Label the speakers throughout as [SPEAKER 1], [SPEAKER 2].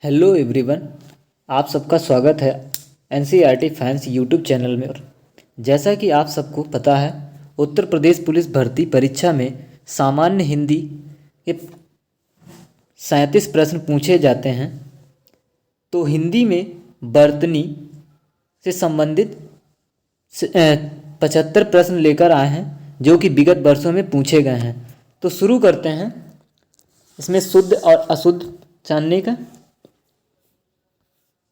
[SPEAKER 1] Hello everyone. आप सबका स्वागत है एनसीईआरटी फैंस यूट्यूब चैनल में। और जैसा कि आप सबको पता है, उत्तर प्रदेश पुलिस भर्ती परीक्षा में सामान्य हिंदी के 37 प्रश्न पूछे जाते हैं। तो हिंदी में वर्तनी से संबंधित 75 प्रश्न लेकर आए हैं जो कि विगत वर्षों में पूछे गए हैं। तो शुरू करते हैं इसमें शुद्ध और अशुद्ध जानने का।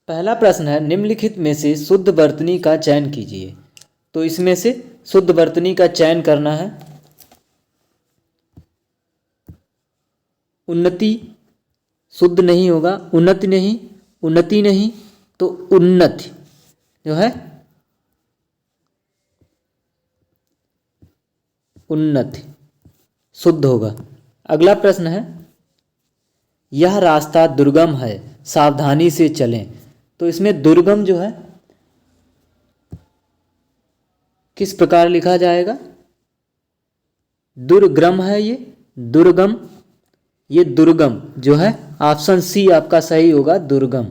[SPEAKER 1] पहला प्रश्न है, निम्नलिखित में से शुद्ध वर्तनी का चयन कीजिए। तो इसमें से शुद्ध वर्तनी का चयन करना है। उन्नति शुद्ध नहीं होगा, उन्नति नहीं, उन्नति नहीं, तो उन्नति जो है उन्नति शुद्ध होगा। अगला प्रश्न है, यह रास्ता दुर्गम है, सावधानी से चलें। तो इसमें दुर्गम जो है किस प्रकार लिखा जाएगा? दुर्गम है ये, दुर्गम, ये दुर्गम जो है ऑप्शन सी आपका सही होगा, दुर्गम।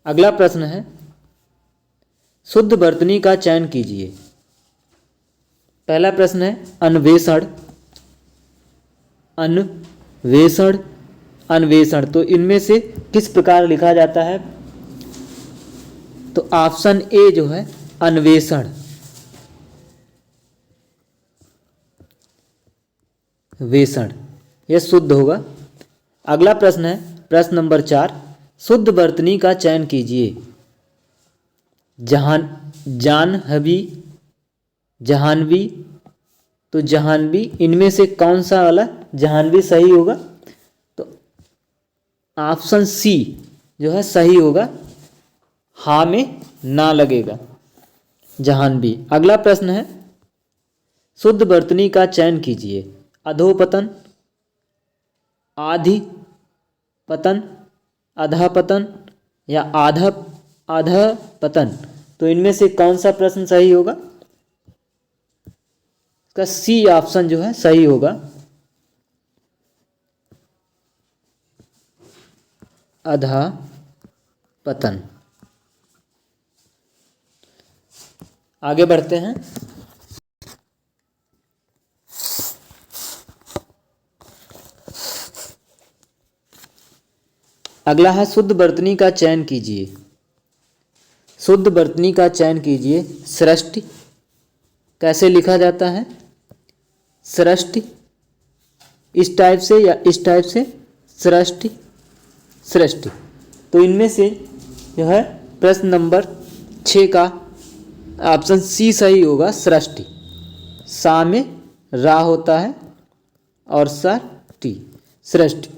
[SPEAKER 1] अगला प्रश्न है, शुद्ध वर्तनी का चयन कीजिए। पहला प्रश्न है, अन्वेषण, अन्वेषण, अन्वेषण। तो इनमें से किस प्रकार लिखा जाता है? तो ऑप्शन ए जो है अन्वेषण, वेषण, यह शुद्ध होगा। अगला प्रश्न है, प्रश्न नंबर 4, शुद्ध वर्तनी का चयन कीजिए। जानवी, जहानवी, तो जहानवी, इनमें से कौन सा वाला जहानवी सही होगा? तो ऑप्शन सी जो है सही होगा, हा में ना लगेगा, जहानवी। अगला प्रश्न है, शुद्ध वर्तनी का चयन कीजिए। अधोपतन, आधि पतन, अधःपतन या अधःपतन। तो इनमें से कौन सा प्रश्न सही होगा? का सी ऑप्शन जो है सही होगा, अधःपतन। आगे बढ़ते हैं। अगला है, शुद्ध वर्तनी का चयन कीजिए। शुद्ध वर्तनी का चयन कीजिए। सृष्टि कैसे लिखा जाता है? सृष्टि इस टाइप से या इस टाइप से, सृष्टि, सृष्टि। तो इनमें से जो है प्रश्न नंबर 6 का ऑप्शन सी सही होगा, सृष्टि। सा में रा होता है और सर टी, सृष्टि।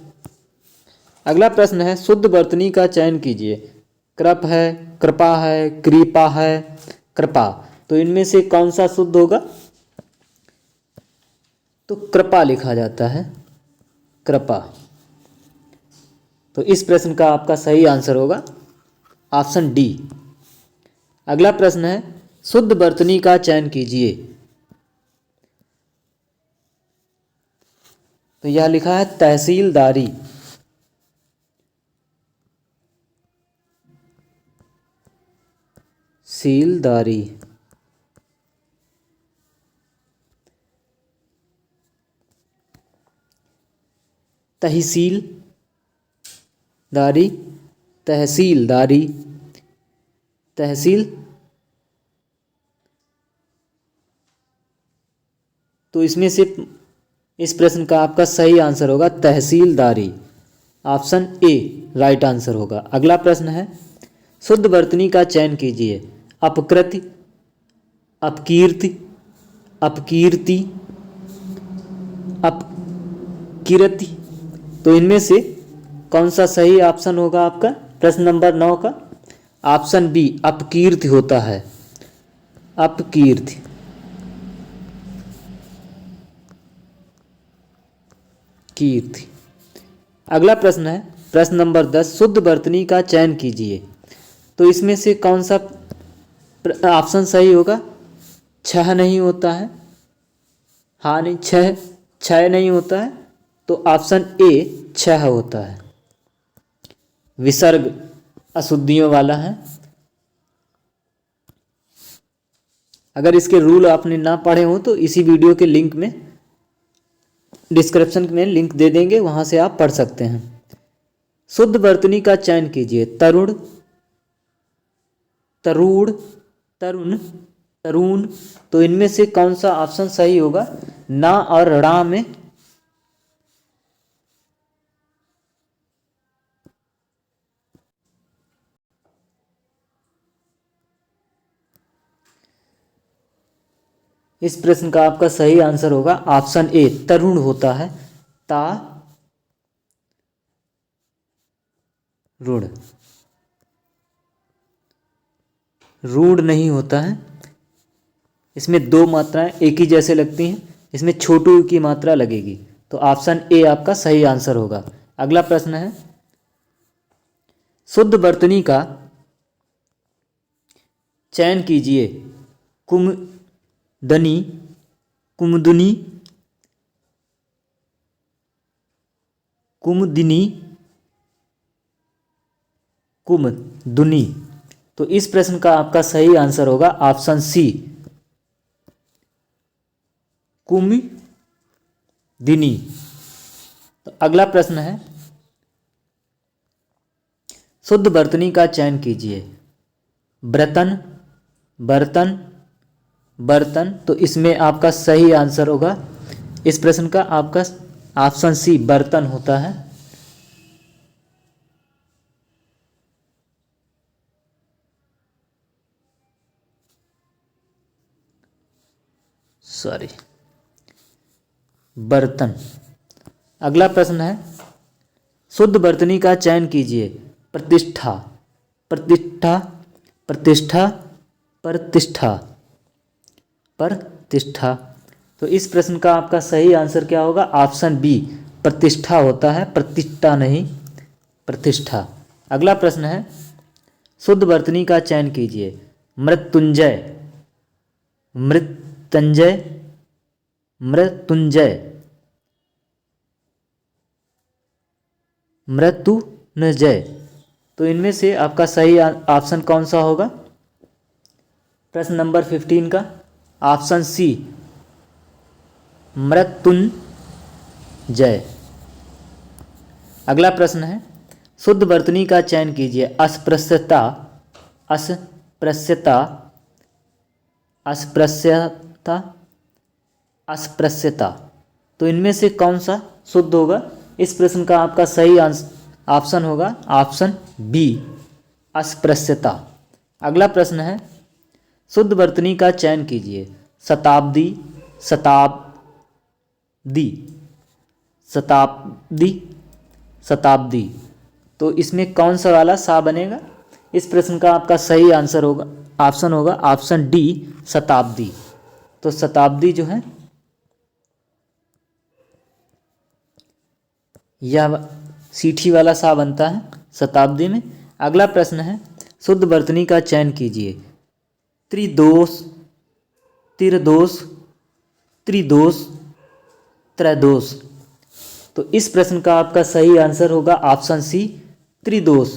[SPEAKER 1] अगला प्रश्न है, शुद्ध वर्तनी का चयन कीजिए। कृप है, कृपा है, कृपा है, कृपा। तो इनमें से कौन सा शुद्ध होगा? तो कृपा लिखा जाता है, कृपा। तो इस प्रश्न का आपका सही आंसर होगा ऑप्शन डी। अगला प्रश्न है, शुद्ध वर्तनी का चयन कीजिए। तो यह लिखा है तहसीलदारी, सीलदारी। तहसीलदारी, तहसीलदारी, तहसील। तो इसमें से इस प्रश्न का आपका सही आंसर होगा तहसीलदारी, ऑप्शन ए राइट आंसर होगा। अगला प्रश्न है, शुद्ध वर्तनी का चयन कीजिए। अपकृति, अपकीर्ति, अपकीर्ति, अपकीर्ति। तो इनमें से कौन सा सही ऑप्शन होगा आपका? प्रश्न नंबर 9 का ऑप्शन बी अपकीर्ति होता है, अपकीर्ति। कीर्ति। अगला प्रश्न है, प्रश्न नंबर 10, शुद्ध वर्तनी का चयन कीजिए। तो इसमें से कौन सा ऑप्शन सही होगा? छह नहीं होता है, हाँ नहीं, छः, छः नहीं होता है, तो ऑप्शन ए छः होता है। विसर्ग अशुद्धियों वाला है। अगर इसके रूल आपने ना पढ़े हो तो इसी वीडियो के लिंक में, डिस्क्रिप्शन में लिंक दे देंगे, वहाँ से आप पढ़ सकते हैं। शुद्ध वर्तनी का चयन कीजिए। तरुण, तरुण, तरुण, तरुण। तो इनमें से कौन सा ऑप्शन सही होगा? ना और ड़ा में इस प्रश्न का आपका सही आंसर होगा ऑप्शन ए, तरुण होता है। ता रुण, रूढ़ नहीं होता है। इसमें दो मात्राएं एक ही जैसे लगती हैं, इसमें छोटू की मात्रा लगेगी। तो ऑप्शन ए आपका सही आंसर होगा। अगला प्रश्न है, शुद्ध वर्तनी का चयन कीजिए। कुमदनी, कुमदुनी, कुमदिनी, कुमदुनी। तो इस प्रश्न का आपका सही आंसर होगा ऑप्शन सी, कुमदिनी। तो अगला प्रश्न है, शुद्ध वर्तनी का चयन कीजिए। बर्तन, बर्तन, बर्तन। तो इसमें आपका सही आंसर होगा, इस प्रश्न का आपका ऑप्शन सी, बर्तन होता है। सॉरी, बर्तन। अगला प्रश्न है, शुद्ध वर्तनी का चयन कीजिए। प्रतिष्ठा, प्रतिष्ठा, प्रतिष्ठा, प्रतिष्ठा, प्रतिष्ठा। तो इस प्रश्न का आपका सही आंसर क्या होगा? ऑप्शन बी, प्रतिष्ठा होता है, प्रतिष्ठा नहीं, प्रतिष्ठा। अगला प्रश्न है, शुद्ध वर्तनी का चयन कीजिए। मृत्युंजय, मृत्युंजय, मृत्युंजय, मृत्युंजय। तो इनमें से आपका सही ऑप्शन कौन सा होगा? प्रश्न नंबर 15 का ऑप्शन सी, मृत्युंजय। अगला प्रश्न है, शुद्ध वर्तनी का चयन कीजिए। अस्पृश्यता, अस्पृश्यता, अस्पृश्यता, अस्पृश्यता। तो इनमें से कौन सा शुद्ध होगा? इस प्रश्न का आपका सही ऑप्शन होगा ऑप्शन बी, अस्पृश्यता। अगला प्रश्न है, शुद्ध वर्तनी का चयन कीजिए। शताब्दी, शताब्दी, शताब्दी, शताब्दी। तो इसमें कौन सा वाला सा बनेगा? इस प्रश्न का आपका सही आंसर होगा, ऑप्शन होगा ऑप्शन डी, शताब्दी। तो शताब्दी जो है यह सीठी वाला सा बनता है शताब्दी में। अगला प्रश्न है, शुद्ध वर्तनी का चयन कीजिए। त्रिदोष, त्रिदोष, त्रिदोष, त्रैदोष। तो इस प्रश्न का आपका सही आंसर होगा ऑप्शन सी, त्रिदोष,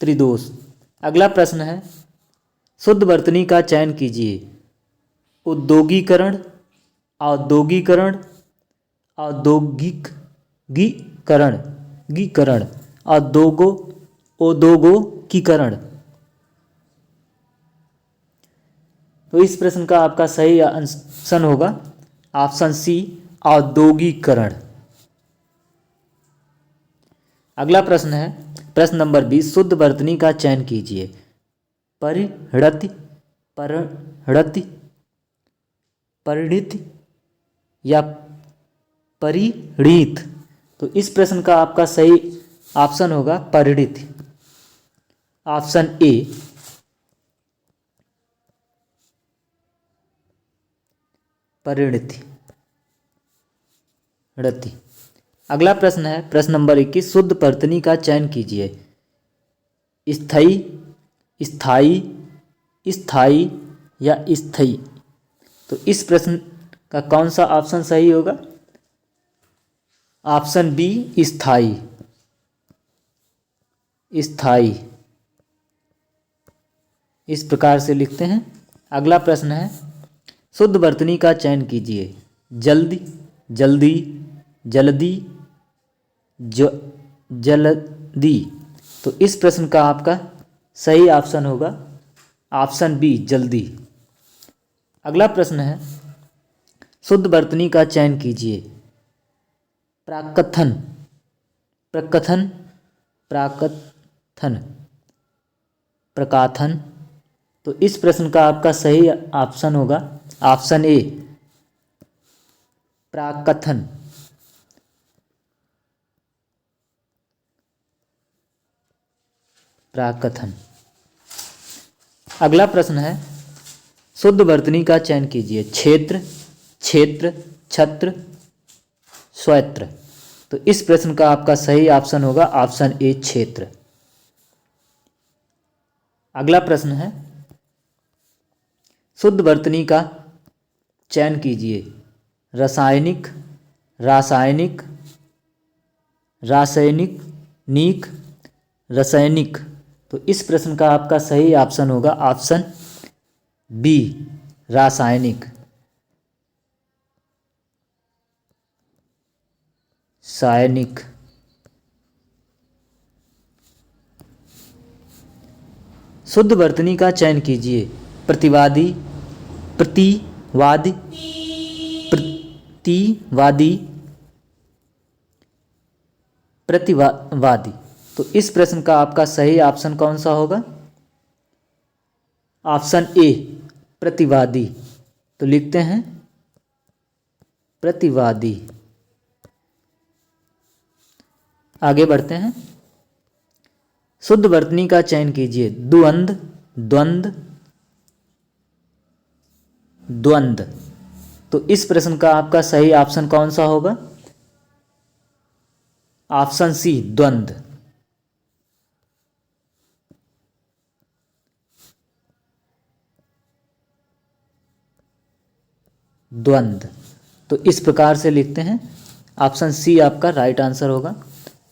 [SPEAKER 1] त्रिदोष। अगला प्रश्न है, शुद्ध वर्तनी का चयन कीजिए। उद्योगीकरण, औद्योगिकरण, औद्योगिकरण, गीकरण, औद्योगिकरण। तो इस प्रश्न का आपका सही आंसर होगा ऑप्शन सी, औद्योगिकरण। अगला प्रश्न है, प्रश्न नंबर 20, शुद्ध वर्तनी का चयन कीजिए। परिणति, परिणति, परिणति या परिणीत। तो इस प्रश्न का आपका सही ऑप्शन होगा परिणीत, ऑप्शन ए, परिणति, णति। अगला प्रश्न है, प्रश्न नंबर 21, शुद्ध वर्तनी का चयन कीजिए। स्थायी, स्थायी, स्थायी या स्थायी। तो इस प्रश्न का कौन सा ऑप्शन सही होगा? ऑप्शन बी स्थाई। स्थाई इस प्रकार से लिखते हैं। अगला प्रश्न है, शुद्ध वर्तनी का चयन कीजिए। जल्दी, जल्दी, जल्दी, जल्दी। तो इस प्रश्न का आपका सही ऑप्शन होगा ऑप्शन बी जल्दी। अगला प्रश्न है, शुद्ध वर्तनी का चयन कीजिए। प्राकथन, प्रकथन, प्राकथन, प्रकाथन। तो इस प्रश्न का आपका सही ऑप्शन होगा ऑप्शन ए प्राकथन। प्राकथन। अगला प्रश्न है, शुद्ध वर्तनी का चयन कीजिए। क्षेत्र, क्षेत्र, छत्र, स्वैत्र। तो इस प्रश्न का आपका सही ऑप्शन होगा ऑप्शन ए क्षेत्र। अगला प्रश्न है, शुद्ध वर्तनी का चयन कीजिए। रासायनिक, रासायनिक, रासायनिक, नीक, रासायनिक। तो इस प्रश्न का आपका सही ऑप्शन होगा ऑप्शन बी रासायनिक। सायनिक। शुद्ध वर्तनी का चयन कीजिए। प्रतिवादी, प्रतिवादी, प्रतिवादी, प्रतिवादी। तो इस प्रश्न का आपका सही ऑप्शन कौन सा होगा? ऑप्शन ए प्रतिवादी। तो लिखते हैं प्रतिवादी। आगे बढ़ते हैं, शुद्ध वर्तनी का चयन कीजिए। द्वंद्व, द्वंद्व, द्वंद्व। तो इस प्रश्न का आपका सही ऑप्शन कौन सा होगा? ऑप्शन सी द्वंद्व। द्वंद्व। तो इस प्रकार से लिखते हैं, ऑप्शन सी आपका राइट आंसर होगा।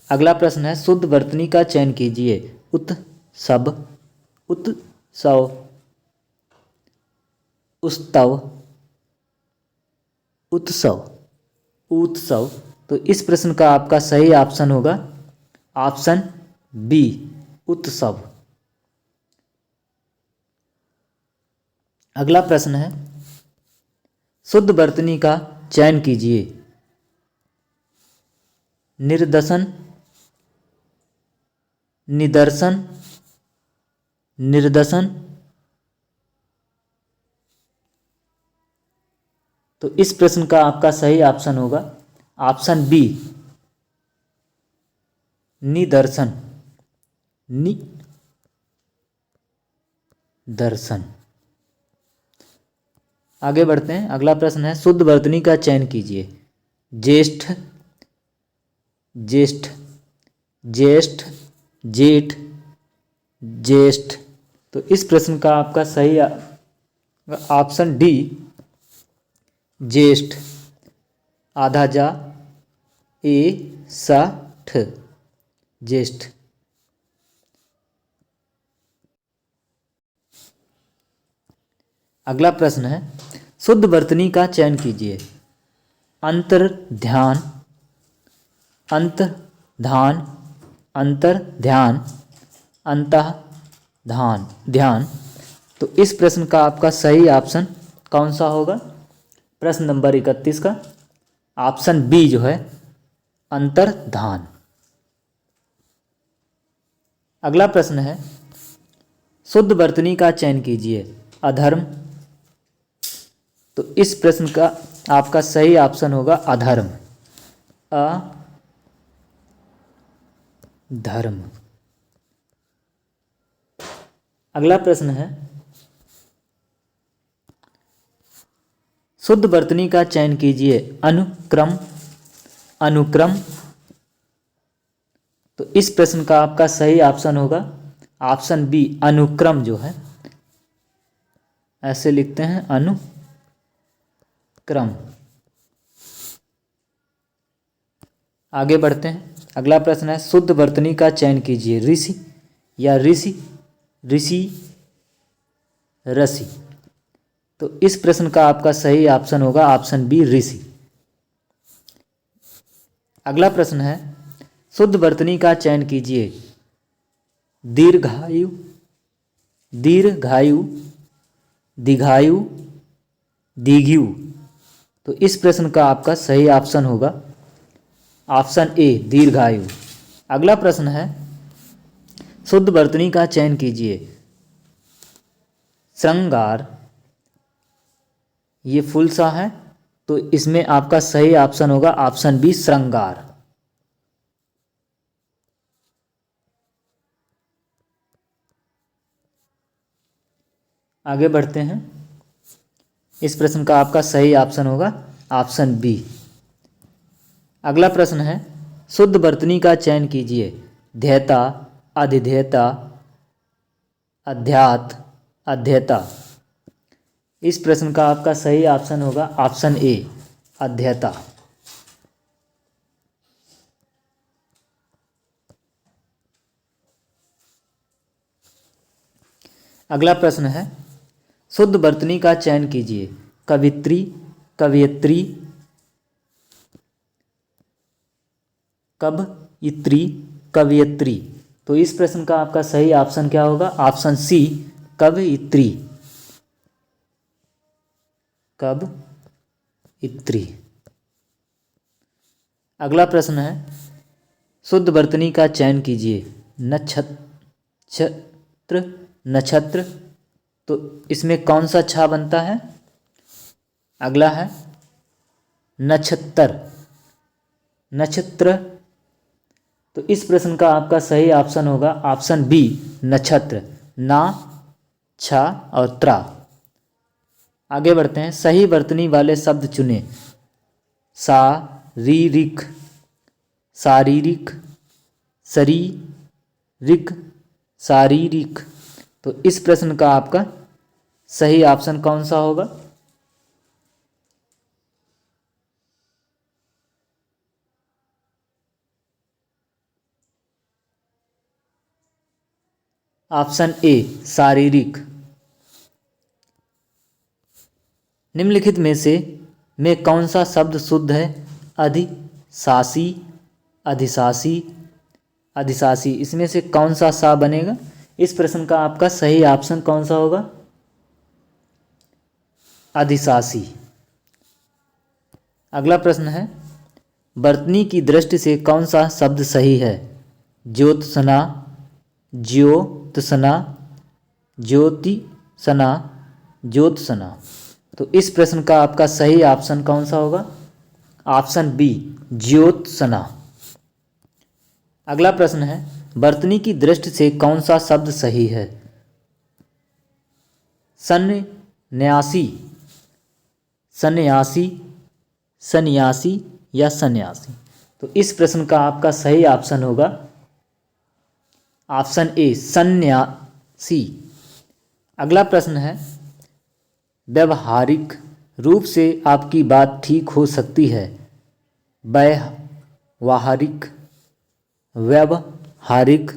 [SPEAKER 1] अगला प्रश्न है, शुद्ध वर्तनी का चयन कीजिए। उत्सव, उत्सव, उत्सव, उत्सव, उत्सव। तो इस प्रश्न का आपका सही ऑप्शन होगा ऑप्शन बी उत्सव। अगला प्रश्न है, शुद्ध वर्तनी का चयन कीजिए। निर्दशन, निदर्शन, निर्दशन। तो इस प्रश्न का आपका सही ऑप्शन होगा ऑप्शन बी निदर्शन। निदर्शन। आगे बढ़ते हैं, अगला प्रश्न है, शुद्ध वर्तनी का चयन कीजिए। ज्येष्ठ, ज्येष्ठ, ज्येष्ठ, जेठ, ज्येष्ठ। तो इस प्रश्न का आपका सही ऑप्शन डी ज्येष्ठ। आधा जा ए सा ठ ज्येष्ठ। अगला प्रश्न है, शुद्ध वर्तनी का चयन कीजिए। अंतर ध्यान, अंतर ध्यान, अंतर ध्यान, अंतः ध्यान, ध्यान। तो इस प्रश्न का आपका सही ऑप्शन कौन सा होगा? प्रश्न नंबर 31 का ऑप्शन बी जो है अंतर्धान। अगला प्रश्न है, शुद्ध वर्तनी का चयन कीजिए। अधर्म। तो इस प्रश्न का आपका सही ऑप्शन होगा अधर्म। अधर्म। अगला प्रश्न है, शुद्ध वर्तनी का चयन कीजिए। अनुक्रम, अनुक्रम। तो इस प्रश्न का आपका सही ऑप्शन होगा ऑप्शन बी अनुक्रम जो है, ऐसे लिखते हैं अनुक्रम। क्रम। आगे बढ़ते हैं। अगला प्रश्न है शुद्ध वर्तनी का चयन कीजिए। ऋषि या ऋषि, ऋषि, रसी। तो इस प्रश्न का आपका सही ऑप्शन होगा ऑप्शन बी ऋषि। अगला प्रश्न है शुद्ध वर्तनी का चयन कीजिए। दीर्घायु, दीर्घायु, दीर्घायु, दीर्घयु। तो इस प्रश्न का आपका सही ऑप्शन होगा ऑप्शन ए दीर्घायु। अगला प्रश्न है शुद्ध वर्तनी का चयन कीजिए। श्रृंगार, ये फुल सा है तो इसमें आपका सही ऑप्शन होगा ऑप्शन बी श्रृंगार। आगे बढ़ते हैं। इस प्रश्न का आपका सही ऑप्शन होगा ऑप्शन बी। अगला प्रश्न है शुद्ध वर्तनी का चयन कीजिए। ध्येता, अधिध्येता, अध्यात, अध्येता। इस प्रश्न का आपका सही ऑप्शन होगा ऑप्शन ए अध्येता। अगला प्रश्न है शुद्ध वर्तनी का चयन कीजिए। कवित्री, कवयित्री, कवयित्री, कवयित्री। तो इस प्रश्न का आपका सही ऑप्शन क्या होगा ऑप्शन सी कवयित्री, कवयित्री। अगला प्रश्न है शुद्ध वर्तनी का चयन कीजिए। नक्षत्र, नक्षत्र। तो इसमें कौन सा छा बनता है। अगला है नक्षत्र, नक्षत्र। तो इस प्रश्न का आपका सही ऑप्शन होगा ऑप्शन बी नक्षत्र, ना, छा और त्रा। आगे बढ़ते हैं। सही वर्तनी वाले शब्द चुने। शारीरिक, शारीरिक, शरीरिक, शारीरिक। तो इस प्रश्न का आपका सही ऑप्शन कौन सा होगा। ऑप्शन ए शारीरिक। निम्नलिखित में कौन सा शब्द शुद्ध है। अधिशासी, अधिशासी, अधिशासी। इसमें से कौन सा सा बनेगा। इस प्रश्न का आपका सही ऑप्शन कौन सा होगा अधिशासी। अगला प्रश्न है वर्तनी की दृष्टि से कौन सा शब्द सही है। ज्योत्सना, ज्योत्सना, ज्योतिसना, ज्योत्सना। तो इस प्रश्न का आपका सही ऑप्शन कौन सा होगा ऑप्शन बी ज्योत्सना। अगला प्रश्न है वर्तनी की दृष्टि से कौन सा शब्द सही है। सन्यासी, सन्यासी, सन्यासी या सन्यासी। तो इस प्रश्न का आपका सही ऑप्शन होगा ऑप्शन ए सन्यासी। अगला प्रश्न है व्यवहारिक रूप से आपकी बात ठीक हो सकती है। व्यवहारिक, व्यवहारिक,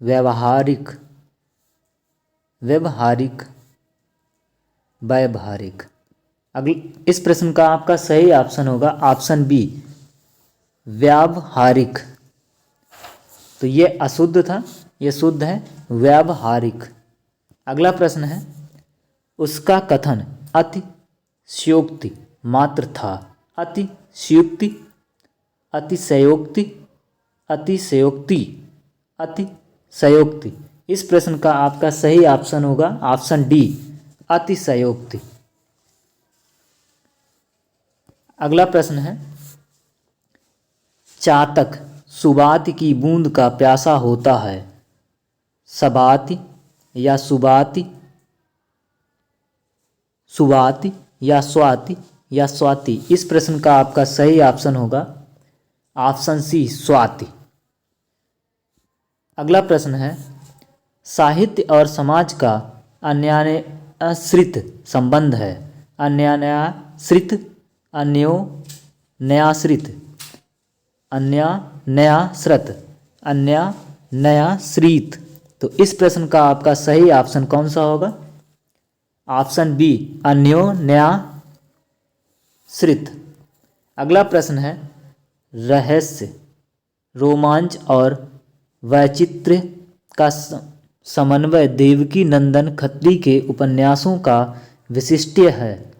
[SPEAKER 1] व्यवहारिक, व्यवहारिक, व्यवहारिक। इस प्रश्न का आपका सही ऑप्शन होगा ऑप्शन बी व्यावहारिक। तो ये अशुद्ध था, ये शुद्ध है व्यावहारिक। अगला प्रश्न है उसका कथन अतिशयोक्ति मात्र था। अतिशयोक्ति, अतिशयोक्ति, अतिशयोक्ति, अतिशयोक्ति। इस प्रश्न का आपका सही ऑप्शन होगा ऑप्शन डी अतिशयोक्ति। अगला प्रश्न है चातक सुबात की बूंद का प्यासा होता है। सबाती या सुबाती, सुबाती या स्वाति या स्वाति। इस प्रश्न का आपका सही ऑप्शन होगा ऑप्शन सी स्वाति। अगला प्रश्न है साहित्य और समाज का आश्रित संबंध है। अन्यान्याश्रित, अन्योन्याश्रित, अन्यान्याश्रित, अन्यान्याश्रित। तो इस प्रश्न का आपका सही ऑप्शन कौन सा होगा? ऑप्शन बी, अन्योन्याश्रित। अगला प्रश्न है, रहस्य, रोमांच और वैचित्र्य का समन्वय देवकी नंदन खत्री के उपन्यासों का विशिष्ट है।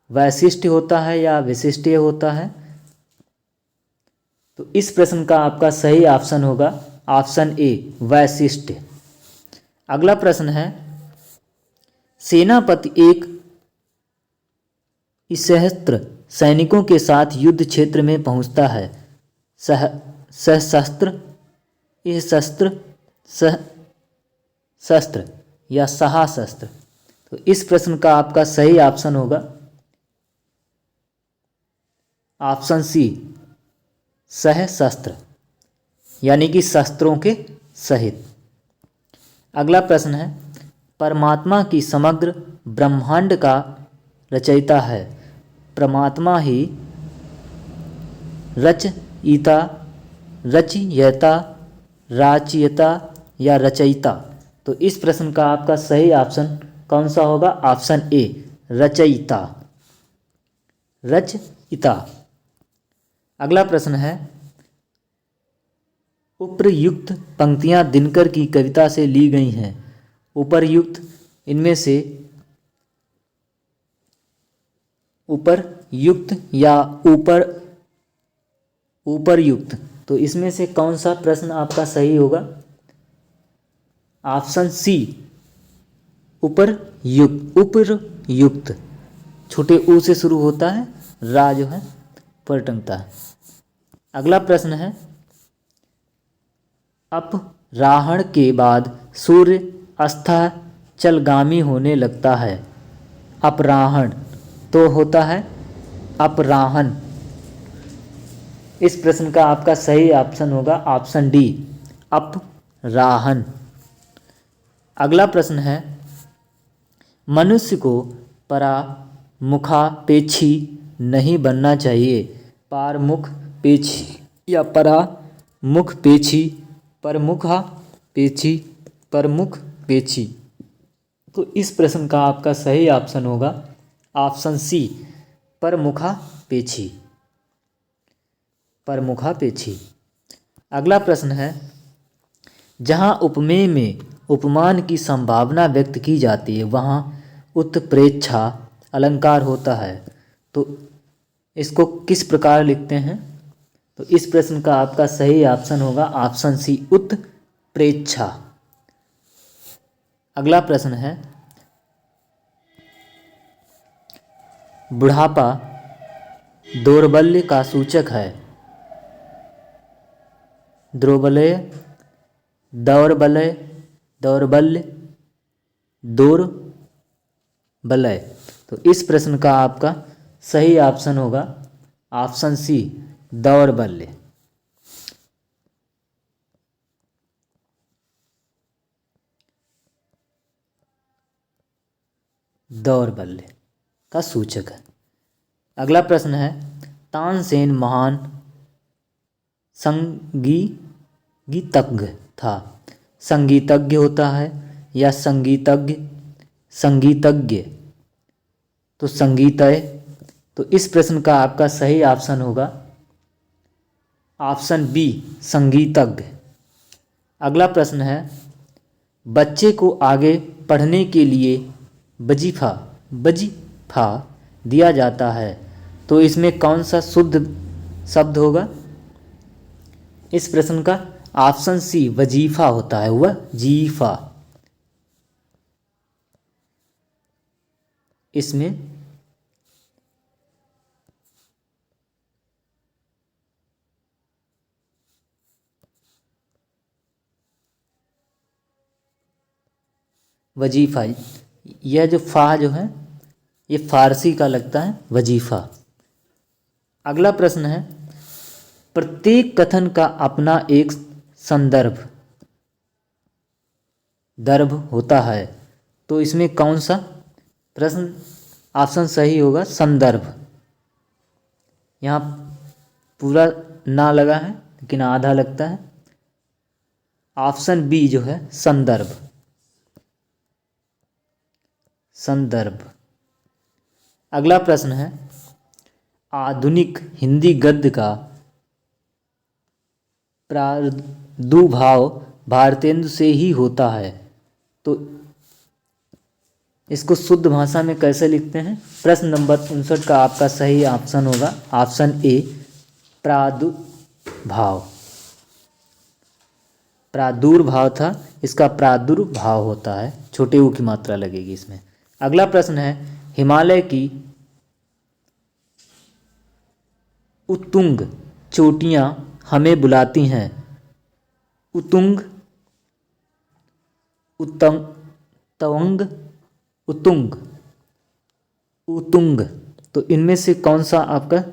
[SPEAKER 1] वैशिष्ट्य होता है या विशिष्ट होता है? तो इस प्रश्न का आपका सही ऑप्शन होगा ऑप्शन ए, वैशिष्ट्य। अगला प्रश्न है, सेनापति एक सशस्त्र सैनिकों के साथ युद्ध क्षेत्र में पहुंचता है। सशस्त्र, शस्त्र, शस्त्र या सहाशस्त्र। तो इस प्रश्न का आपका सही ऑप्शन होगा ऑप्शन सी, सशस्त्र, यानी कि शस्त्रों के सहित। अगला प्रश्न है, परमात्मा की समग्र ब्रह्मांड का रचयिता है। परमात्मा ही रचयिता, रचयिता, राचयिता या रचयिता। तो इस प्रश्न का आपका सही ऑप्शन कौन सा होगा? ऑप्शन ए, रचयिता, रचयिता। अगला प्रश्न है, उपर्युक्त पंक्तियां दिनकर की कविता से ली गई हैं। उपर्युक्त, इनमें से उपर्युक्त या उपर्युक्त, तो इसमें से कौन सा प्रश्न आपका सही होगा? ऑप्शन सी, उपर्युक्त। उपर्युक्त छोटे ऊ से शुरू होता है, रा जो है पर टंगता है। अगला प्रश्न है, अपराह्न के बाद सूर्य अस्ताचलगामी होने लगता है। अपराह्न तो होता है अपराह्न। इस प्रश्न का आपका सही ऑप्शन होगा ऑप्शन डी, अपराह्न। अगला प्रश्न है, मनुष्य को परामुखापेक्षी नहीं बनना चाहिए। पारमुखपेक्षी या परामुखपेक्षी, परमुखापेक्षी, परमुखपेक्षी। तो इस प्रश्न का आपका सही ऑप्शन होगा ऑप्शन सी, परमुखापेक्षी, परमुखापेक्षी। अगला प्रश्न है, जहाँ उपमेय में उपमान की संभावना व्यक्त की जाती है वहाँ उत्प्रेक्षा अलंकार होता है। तो इसको किस प्रकार लिखते हैं? तो इस प्रश्न का आपका सही ऑप्शन होगा ऑप्शन सी, उत्प्रेक्षा। अगला प्रश्न है, बुढ़ापा दौर्बल्य का सूचक है। दौर्बल्य, दौर्बल्य, दौर्बल्य, दौर्बल्य। तो इस प्रश्न का आपका सही ऑप्शन होगा ऑप्शन सी, दौर्बल्य। दौर्बल्य का सूचक है। अगला प्रश्न है, तानसेन महान संगीतज्ञ था। संगीतज्ञ होता है या संगीतज्ञ, संगीतज्ञ, तो संगीतय। तो इस प्रश्न का आपका सही ऑप्शन होगा ऑप्शन बी, संगीतज्ञ। अगला प्रश्न है, बच्चे को आगे पढ़ने के लिए वजीफा, वजीफा दिया जाता है। तो इसमें कौन सा शुद्ध शब्द होगा? इस प्रश्न का ऑप्शन सी, वजीफा होता है, वजीफा। इसमें वजीफा, यह जो फा जो है ये फारसी का लगता है, वजीफा। अगला प्रश्न है, प्रत्येक कथन का अपना एक संदर्भ दर्भ होता है। तो इसमें कौन सा प्रश्न ऑप्शन सही होगा संदर्भ। यहाँ पूरा ना लगा है लेकिन आधा लगता है। ऑप्शन बी जो है संदर्भ। संदर्भ। अगला प्रश्न है आधुनिक हिंदी गद्य का प्रादुर्भाव भारतेंदु से ही होता है, तो इसको शुद्ध भाषा में कैसे लिखते हैं? प्रश्न नंबर 59 का आपका सही ऑप्शन होगा ऑप्शन ए प्रादुर्भाव। प्रादुर्भाव था, इसका प्रादुर्भाव होता है, छोटे ऊ की मात्रा लगेगी इसमें। अगला प्रश्न है हिमालय की उत्तुंग चोटियां हमें बुलाती हैं। उत्तुंग, उत्तम, तवंग, उत्तुंग, उत्तुंग, तो इनमें से कौन सा आपका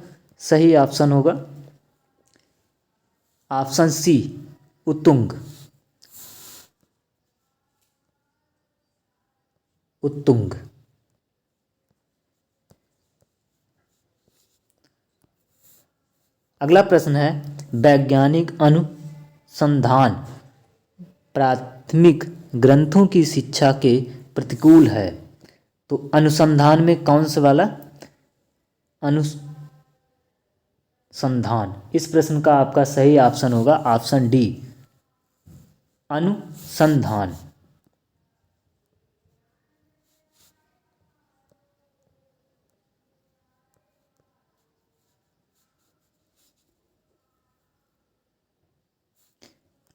[SPEAKER 1] सही ऑप्शन होगा? ऑप्शन सी उत्तुंग। उत्तुंग। अगला प्रश्न है वैज्ञानिक अनुसंधान प्राथमिक ग्रंथों की शिक्षा के प्रतिकूल है, तो अनुसंधान में कौन सा वाला अनुसंधान? इस प्रश्न का आपका सही ऑप्शन होगा ऑप्शन डी अनुसंधान।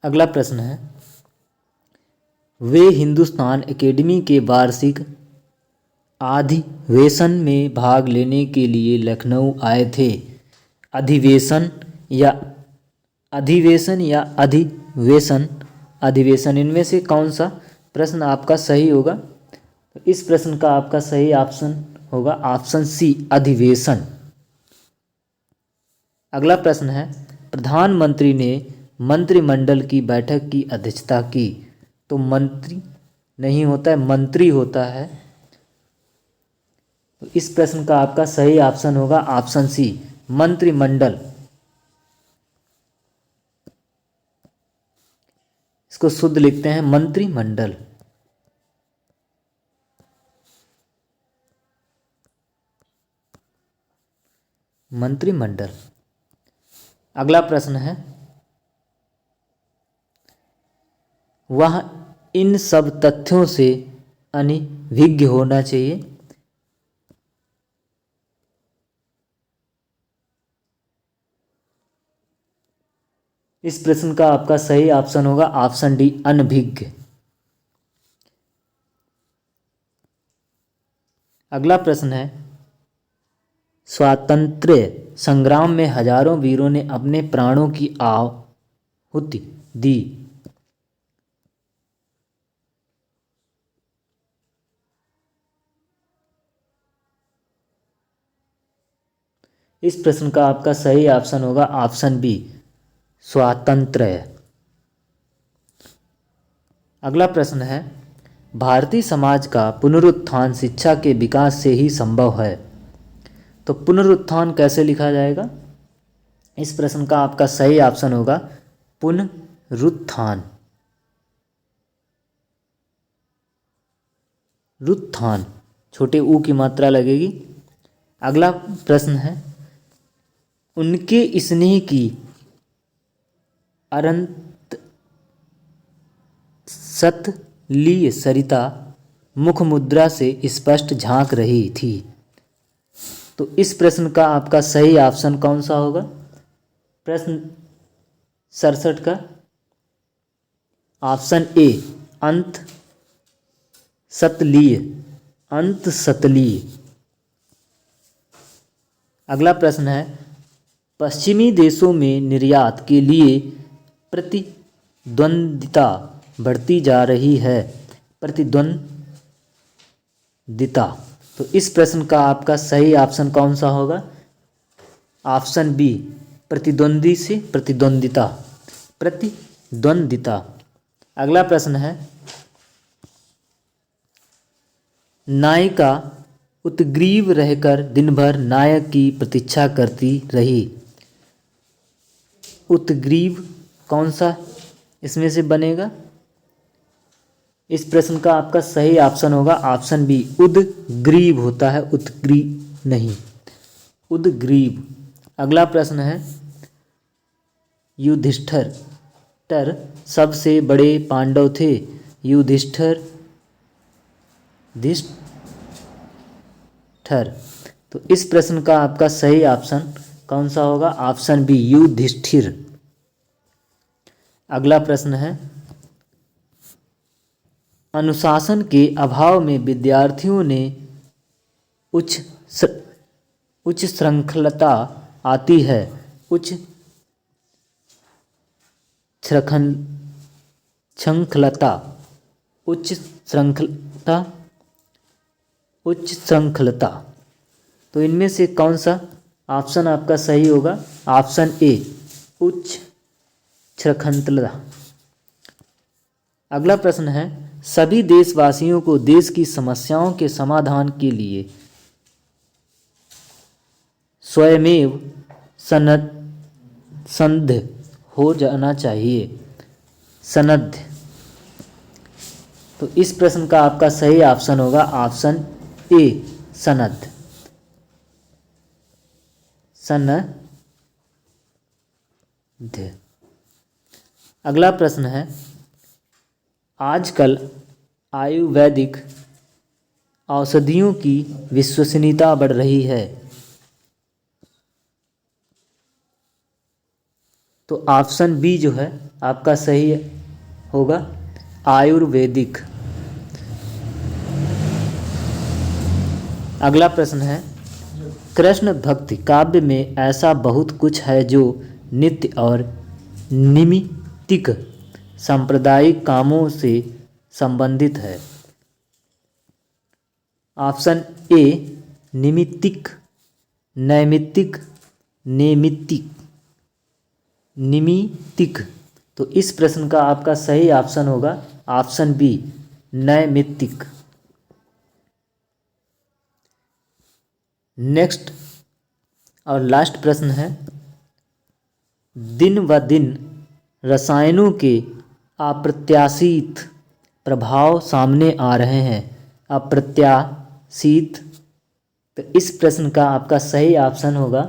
[SPEAKER 1] अगला प्रश्न है वे हिंदुस्तान एकेडमी के वार्षिक अधिवेशन में भाग लेने के लिए लखनऊ आए थे। अधिवेशन या अधिवेशन या अधिवेशन, अधिवेशन, इनमें से कौन सा प्रश्न आपका सही होगा? तो इस प्रश्न का आपका सही ऑप्शन होगा ऑप्शन सी अधिवेशन। अगला प्रश्न है प्रधानमंत्री ने मंत्रिमंडल की बैठक की अध्यक्षता की, तो मंत्री नहीं होता है, मंत्री होता है, तो इस प्रश्न का आपका सही ऑप्शन होगा ऑप्शन सी मंत्रिमंडल। इसको शुद्ध लिखते हैं मंत्रिमंडल। मंत्रिमंडल। अगला प्रश्न है वह इन सब तथ्यों से अनभिज्ञ होना चाहिए। इस प्रश्न का आपका सही ऑप्शन होगा ऑप्शन डी अनभिज्ञ। अगला प्रश्न है स्वातंत्र्य संग्राम में हजारों वीरों ने अपने प्राणों की आहुति दी। इस प्रश्न का आपका सही ऑप्शन होगा ऑप्शन बी स्वातंत्र्य। अगला प्रश्न है भारतीय समाज का पुनरुत्थान शिक्षा के विकास से ही संभव है, तो पुनरुत्थान कैसे लिखा जाएगा? इस प्रश्न का आपका सही ऑप्शन होगा पुनरुत्थान। रुत्थान, छोटे ऊ की मात्रा लगेगी। अगला प्रश्न है उनके स्नेह की अनंत सतलीय सरिता मुख मुद्रा से स्पष्ट झांक रही थी, तो इस प्रश्न का आपका सही ऑप्शन कौन सा होगा? प्रश्न 67 का ऑप्शन ए अंत सतलीय। अंत सतलीय। अगला प्रश्न है पश्चिमी देशों में निर्यात के लिए प्रतिद्वंदिता बढ़ती जा रही है। प्रतिद्वंदिता, तो इस प्रश्न का आपका सही ऑप्शन कौन सा होगा? ऑप्शन बी प्रतिद्वंदी से प्रतिद्वंदिता। प्रतिद्वंदिता। अगला प्रश्न है नायिका उत्ग्रीव रहकर दिन भर नायक की प्रतीक्षा करती रही। उत्ग्रीव कौन सा इसमें से बनेगा? इस प्रश्न का आपका सही ऑप्शन होगा ऑप्शन बी, उदग्रीव होता है, उत्ग्रीव नहीं, उदग्रीव। अगला प्रश्न है, युधिष्ठिर सबसे बड़े पांडव थे। युधिष्ठिर तो इस प्रश्न का आपका सही ऑप्शन कौन सा होगा? Option B, Yudhishthir. अगला प्रश्न है, अनुशासन के अभाव में विद्यार्थियों ने उच्च श्रृंखलता आती है। उच्च श्रृंखलता तो इनमें से कौन सा ऑप्शन आपका सही होगा? ऑप्शन ए, उच्च श्रृंखलता। अगला प्रश्न है, सभी देशवासियों को देश की समस्याओं के समाधान के लिए स्वयमेव सन्नद्ध हो जाना चाहिए। सन्नद्ध तो इस प्रश्न का आपका सही ऑप्शन होगा ऑप्शन ए, सन्नद्ध। अगला प्रश्न है, आजकल आयुर्वेदिक औषधियों की विश्वसनीयता बढ़ रही है। तो ऑप्शन बी जो है आपका सही होगा, आयुर्वेदिक। अगला प्रश्न है, कृष्ण भक्ति काव्य में ऐसा बहुत कुछ है जो नित्य और निमित्तिक सांप्रदायिक कामों से संबंधित है। ऑप्शन ए, निमित्तिक, नैमित्तिक, निमित्तिक तो इस प्रश्न का आपका सही ऑप्शन होगा ऑप्शन बी, नैमित्तिक। नेक्स्ट और लास्ट प्रश्न है, दिन ब दिन रसायनों के अप्रत्याशित प्रभाव सामने आ रहे हैं। अप्रत्याशित तो इस प्रश्न का आपका सही ऑप्शन होगा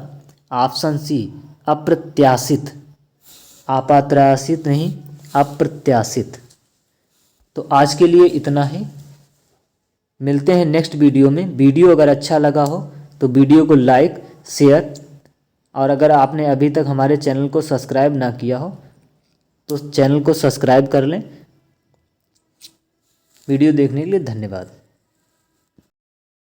[SPEAKER 1] ऑप्शन सी, अप्रत्याशित। आपात्राशित नहीं, अप्रत्याशित। तो आज के लिए इतना ही, मिलते हैं नेक्स्ट वीडियो में। वीडियो अगर अच्छा लगा हो तो वीडियो को लाइक, शेयर, और अगर आपने अभी तक हमारे चैनल को सब्सक्राइब ना किया हो तो चैनल को सब्सक्राइब कर लें। वीडियो देखने के लिए धन्यवाद।